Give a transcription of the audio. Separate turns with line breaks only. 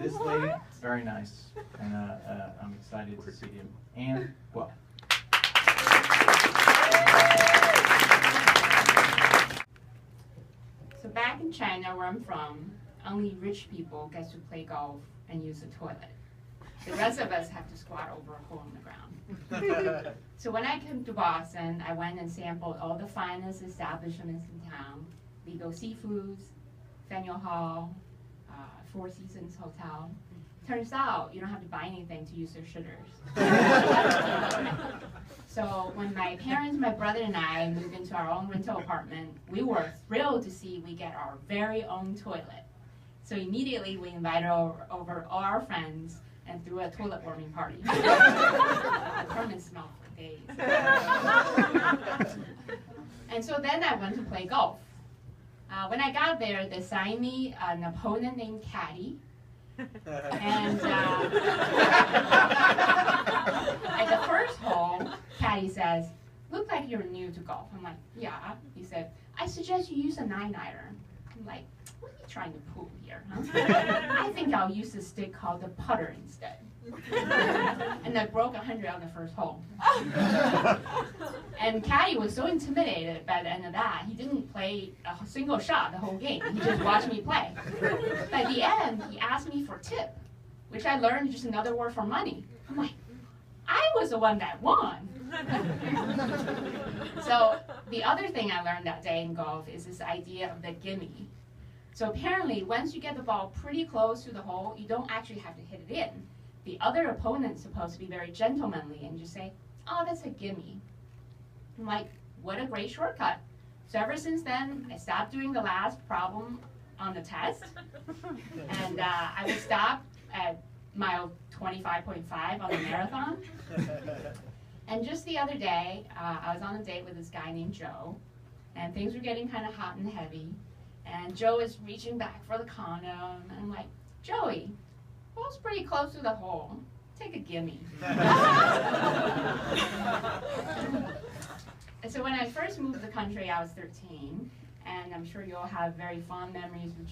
this lady, very nice, and I'm excited to see him. And well.
So back in China, where I'm from, only rich people get to play golf and use the toilet. The rest of us have to squat over a hole in the ground. So when I came to Boston, I went and sampled all the finest establishments in town. Legal Seafoods, Faneuil Hall, Four Seasons Hotel. Turns out you don't have to buy anything to use their shitters. So when my parents, my brother, and I moved into our own rental apartment, we were thrilled to see we get our very own toilet. So immediately we invited over all our friends and threw a toilet warming party. The apartment smelled for days. And so then I went to play golf. When I got there, they signed me an opponent named Caddy. And at the first hole, Caddy says, "Look like you're new to golf." I'm like, "Yeah." He said, "I suggest you use a 9-iron. I'm like, "What are you trying to pull here, huh?" "I think I'll use a stick called the putter instead." And I broke 100 on the first hole. And Caddy was so intimidated by the end of that, he didn't play a single shot the whole game. He just watched me play. But at the end, he asked me for tip, which I learned is just another word for money. I'm like, I was the one that won. So the other thing I learned that day in golf is this idea of the gimme. So apparently, once you get the ball pretty close to the hole, you don't actually have to hit it in. The other opponent's supposed to be very gentlemanly and just say, "Oh, that's a gimme." I'm like, what a great shortcut. So ever since then, I stopped doing the last problem on the test. And I would stop at mile 25.5 on the marathon. And just the other day, I was on a date with this guy named Joe. And things were getting kind of hot and heavy. And Joe is reaching back for the condom. And I'm like, "Joey, ball's pretty close to the hole. Take a gimme." And so when I first moved to the country, I was 13, and I'm sure you all have very fond memories of